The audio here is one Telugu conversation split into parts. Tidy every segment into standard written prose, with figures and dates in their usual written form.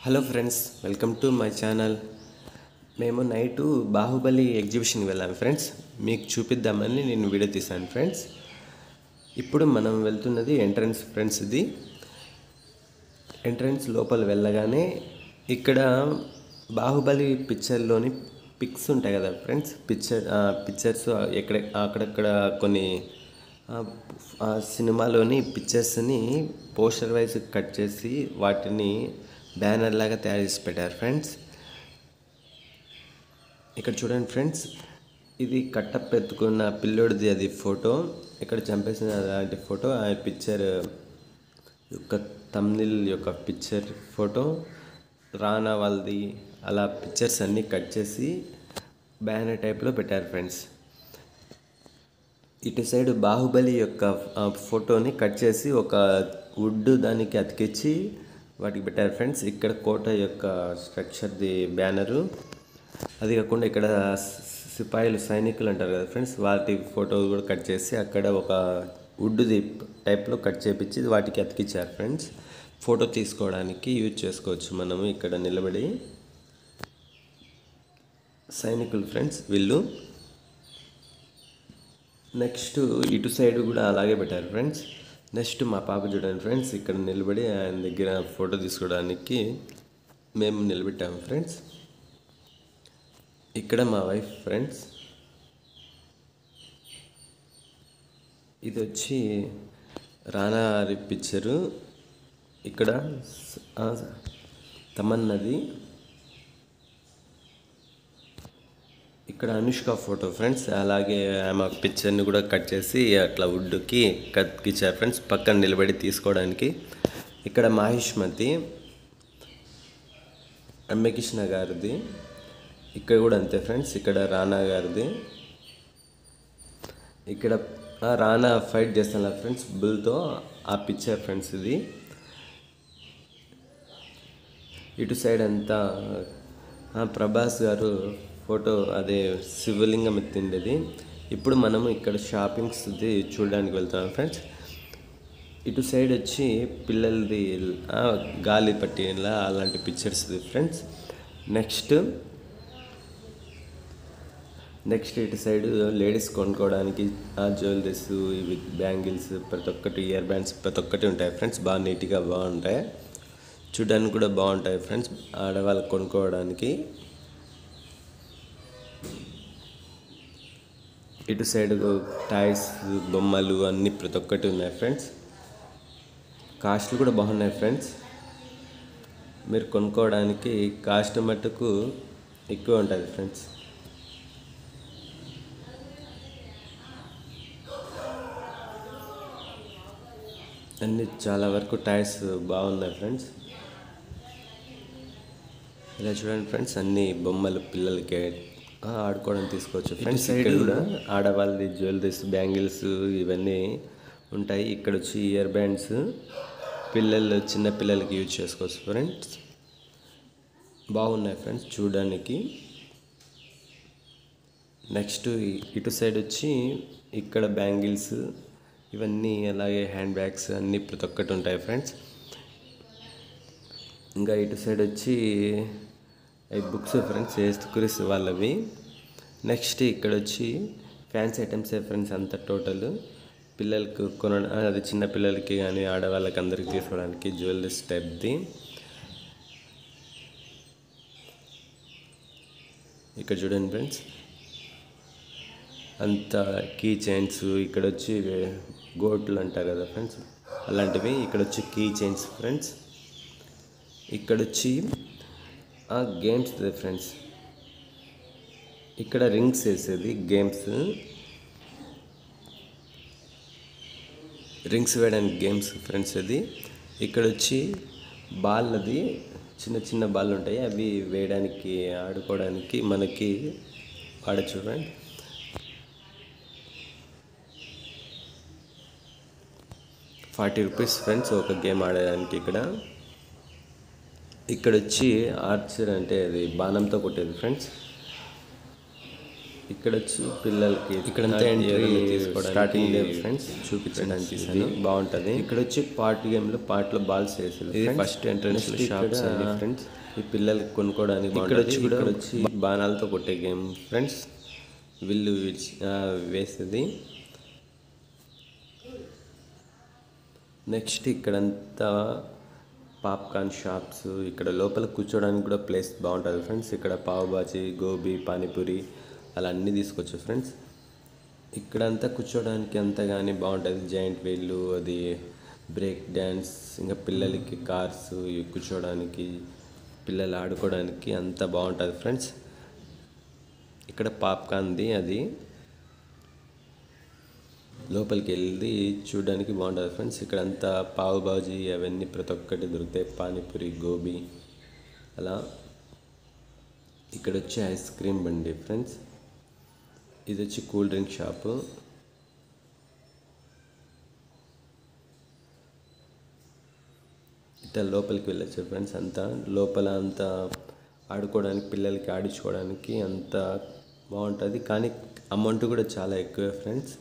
Hello friends, welcome to my channel. మేము నైటు బాహుబలి ఎగ్జిబిషన్కి వెళ్ళాము ఫ్రెండ్స్. మీకు చూపిద్దామని నేను వీడియో తీశాను ఫ్రెండ్స్. ఇప్పుడు మనం వెళ్తున్నది ఎంట్రన్స్ ఫ్రెండ్స్. ఇది ఎంట్రన్స్. లోపల వెళ్ళగానే ఇక్కడ బాహుబలి పిక్చర్లోని పిక్స్ ఉంటాయి కదా ఫ్రెండ్స్. పిక్చర్స్ అక్కడక్కడ కొన్ని సినిమాలోని పిక్చర్స్ని పోస్టర్ వైజ్ కట్ చేసి వాటిని బ్యానర్ లాగా తయారు చేసి పెట్టారు ఫ్రెండ్స్. ఇక్కడ చూడండి ఫ్రెండ్స్, ఇది కట్టపెత్తుకున్న పిల్లోడిది అది ఫోటో. ఇక్కడ చంపేసిన అలాంటి ఫోటో, ఆ పిక్చర్ యొక్క థంబ్నెయిల్ యొక్క పిక్చర్ ఫోటో, రానా వాళ్ళది, అలా పిక్చర్స్ అన్నీ కట్ చేసి బ్యానర్ టైప్లో పెట్టారు ఫ్రెండ్స్. ఇటు సైడ్ బాహుబలి యొక్క ఫోటోని కట్ చేసి ఒక వుడ్ దానికి అతికించి వాటికి పెట్టారు ఫ్రెండ్స్. ఇక్కడ కోట యొక్క స్ట్రక్చర్ది బ్యానరు. అది కాకుండా ఇక్కడ సిపాయిలు, సైనికులు అంటారు కదా ఫ్రెండ్స్, వాటి ఫోటో కూడా కట్ చేసి అక్కడ ఒక వుడ్ది టైప్లో కట్ చేపించి వాటికి అతికించారు ఫ్రెండ్స్. ఫోటో తీసుకోవడానికి యూజ్ చేసుకోవచ్చు మనము. ఇక్కడ నిలబడి సైనికులు ఫ్రెండ్స్ వీళ్ళు. నెక్స్ట్ ఇటు సైడ్ కూడా అలాగే పెట్టారు ఫ్రెండ్స్. నెక్స్ట్ మా పాప చూడండి ఫ్రెండ్స్, ఇక్కడ నిలబడి ఆయన దగ్గర ఫోటో తీసుకోవడానికి మేము నిలబెట్టాము ఫ్రెండ్స్. ఇక్కడ మా వైఫ్ ఫ్రెండ్స్. ఇది వచ్చి రానా పిక్చరు. ఇక్కడ తమన్నది. ఇక్కడ అనుష్క ఫోటో ఫ్రెండ్స్. అలాగే ఆమె పిక్చర్ని కూడా కట్ చేసి అట్లా వుడ్కి కత్తికిచ్చారు ఫ్రెండ్స్, పక్కన నిలబడి తీసుకోవడానికి. ఇక్కడ మాహిష్మతి, రమ్యకృష్ణ గారిది. ఇక్కడ కూడా అంతే ఫ్రెండ్స్. ఇక్కడ రానా గారిది. ఇక్కడ రానా ఫైట్ చేస్తున్నారు ఫ్రెండ్స్ బుల్తో, ఆ పిక్చర్ ఫ్రెండ్స్ ఇది. ఇటు సైడ్ అంతా ప్రభాస్ గారు ఫోటో, అదే శివలింగం ఎత్తిండేది. ఇప్పుడు మనము ఇక్కడ షాపింగ్స్ చూడడానికి వెళ్తున్నాం ఫ్రెండ్స్. ఇటు సైడ్ వచ్చి పిల్లలది గాలి పట్టిలా అలాంటి పిక్చర్స్ ఫ్రెండ్స్. నెక్స్ట్ ఇటు సైడ్ లేడీస్ కొనుక్కోవడానికి జ్యువెలరీస్, ఇవి బ్యాంగిల్స్, ప్రతి ఒక్కటి, ఇయర్ బ్యాండ్స్ ప్రతి ఒక్కటి ఉంటాయి ఫ్రెండ్స్. బాగా నీట్గా బాగుంటాయి, చూడడానికి కూడా బాగుంటాయి ఫ్రెండ్స్, ఆడవాళ్ళకి కొనుక్కోవడానికి. ఇటు సైడ్ టాయ్స్, బొమ్మలు అన్నీ ప్రతి ఒక్కటి ఉన్నాయి ఫ్రెండ్స్. కాస్ట్లు కూడా బాగున్నాయి ఫ్రెండ్స్. మీరు కొనుక్కోవడానికి కాస్ట్ మట్టుకు ఎక్కువ ఉంటుంది ఫ్రెండ్స్. అన్నీ చాలా వరకు టాయ్స్ బాగున్నాయి ఫ్రెండ్స్. ఇలా చూడండి ఫ్రెండ్స్, అన్ని బొమ్మలు పిల్లలకి ఆడుకోవడం తీసుకోవచ్చు ఫ్రెండ్స్. సైడ్ కూడా ఆడవాళ్ళది జ్యువెలరీస్, బ్యాంగిల్స్ ఇవన్నీ ఉంటాయి. ఇక్కడ వచ్చి ఇయర్ బ్యాండ్స్ పిల్లలు, చిన్న పిల్లలకి యూజ్ చేసుకోవచ్చు ఫ్రెండ్స్. బాగున్నాయి ఫ్రెండ్స్ చూడడానికి. నెక్స్ట్ ఇటు సైడ్ వచ్చి ఇక్కడ బ్యాంగిల్స్ ఇవన్నీ, అలాగే హ్యాండ్ బ్యాగ్స్ అన్నీ ప్రతి ఒక్కటి ఉంటాయి ఫ్రెండ్స్. ఇంకా ఇటు సైడ్ వచ్చి బుక్స్ ఫ్రెండ్స్, ఏసుక్రీస్తు వాళ్ళవి. నెక్స్ట్ ఇక్కడ వచ్చి ఫ్యాన్సీ ఐటమ్సే ఫ్రెండ్స్ అంతా టోటల్. పిల్లలకు కొనడం, అది చిన్న పిల్లలకి కానీ ఆడవాళ్ళకి అందరికి తీసుకోవడానికి జ్యువెలరీస్ టైప్ది. ఇక్కడ చూడండి ఫ్రెండ్స్, అంత కీ చైన్స్. ఇక్కడ వచ్చి గోట్లు అంటారు కదా ఫ్రెండ్స్, అలాంటివి. ఇక్కడ వచ్చి కీ చైన్స్ ఫ్రెండ్స్. ఇక్కడ వచ్చి గేమ్స్ ఫ్రెండ్స్. ఇక్కడ రింగ్స్ వేసేది గేమ్స్, రింగ్స్ వేయడానికి గేమ్స్ ఫ్రెండ్స్ అది. ఇక్కడ వచ్చి బాల్, అది చిన్న చిన్న బాల్ ఉంటాయి, అవి వేయడానికి ఆడుకోవడానికి మనకి వాడచ్చు ఫ్రెండ్. ₹40 ఫ్రెండ్స్ ఒక గేమ్ ఆడడానికి. ఇక్కడ వచ్చి ఆర్చర్, అంటే అది బాణంతో కొట్టేది ఫ్రెండ్స్. ఇక్కడ వచ్చి పిల్లలకి ఇక్కడంతా ఎంట్రీ స్టార్టింగ్ ఫ్రెండ్స్ చూపించడానికి తీసాను, బాగుంటుంది. ఇక్కడ వచ్చి పార్ట్లో బాల్స్ వేసారు. ఇది ఫస్ట్ ఎంట్రన్స్ షాప్స్ అండి ఫ్రెండ్స్. ఈ పిల్లలకి కొనుక్కోవడానికి ఇక్కడ వచ్చి బాణాలతో కొట్టే గేమ్ ఫ్రెండ్స్, విల్లు వేసేది. నెక్స్ట్ ఇక్కడంతా పాప్కార్న్ షాప్స్, ఇక్కడ లోపల కూర్చోడానికి కూడా ప్లేస్ బాగుంటుంది ఫ్రెండ్స్. ఇక్కడ పావ్ బాజీ, గోబీ, పానీపూరి అలా అన్నీ తీసుకోవచ్చు ఫ్రెండ్స్. ఇక్కడంతా కూర్చోడానికి అంతా కానీ బాగుంటుంది. జాయింట్ వీళ్ళు, అది బ్రేక్ డ్యాన్స్, ఇంకా పిల్లలకి కార్స్ కూర్చోడానికి, పిల్లలు ఆడుకోవడానికి అంతా బాగుంటుంది ఫ్రెండ్స్. ఇక్కడ పాప్కార్న్ది అది లోపలికి వెళ్ళి చూడడానికి బాగుంటుంది ఫ్రెండ్స్. ఇక్కడ అంతా పావు బాజీ అవన్నీ ప్రతి ఒక్కటి దొరుకుతాయి, పానీపూరి, గోబీ అలా. ఇక్కడ వచ్చి ఐస్ క్రీమ్ బండి ఫ్రెండ్స్. ఇది వచ్చి కూల్ డ్రింక్ షాపు. ఇట్లా లోపలికి వెళ్ళచ్చు ఫ్రెండ్స్. అంతా లోపల అంతా ఆడుకోవడానికి, పిల్లలకి ఆడించుకోవడానికి అంతా బాగుంటుంది. కానీ అమౌంట్ కూడా చాలా ఎక్కువే ఫ్రెండ్స్,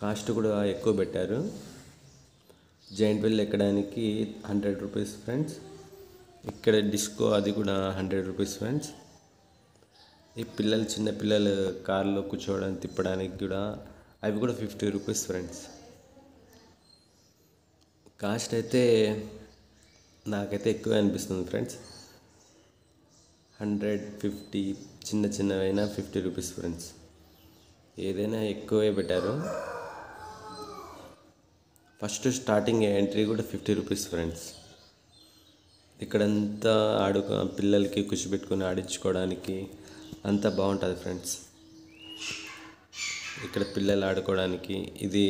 కాస్ట్ కూడా ఎక్కువ పెట్టారు. జాయింట్ వీల్ ఎక్కడానికి 100 రూపీస్ ఫ్రెండ్స్. ఇక్కడ డిస్కో అది కూడా 100 రూపీస్ ఫ్రెండ్స్. ఈ చిన్న పిల్లలు కార్లో కూర్చోవడానికి, తిప్పడానికి కూడా అవి కూడా 50 రూపీస్ ఫ్రెండ్స్. కాస్ట్ అయితే నాకైతే ఎక్కువ అనిపిస్తుంది ఫ్రెండ్స్. 150, చిన్నవైనా 50 rupees friends. ఏదైనా ఎక్కువే పెట్టారు. ఫస్ట్ స్టార్టింగ్ ఎంట్రీ కూడా 50 రూపీస్ ఫ్రెండ్స్. ఇక్కడంతా పిల్లలకి కూర్చోబెట్టుకొని ఆడించుకోవడానికి అంతా బాగుంటుంది ఫ్రెండ్స్. ఇక్కడ పిల్లలు ఆడుకోవడానికి ఇది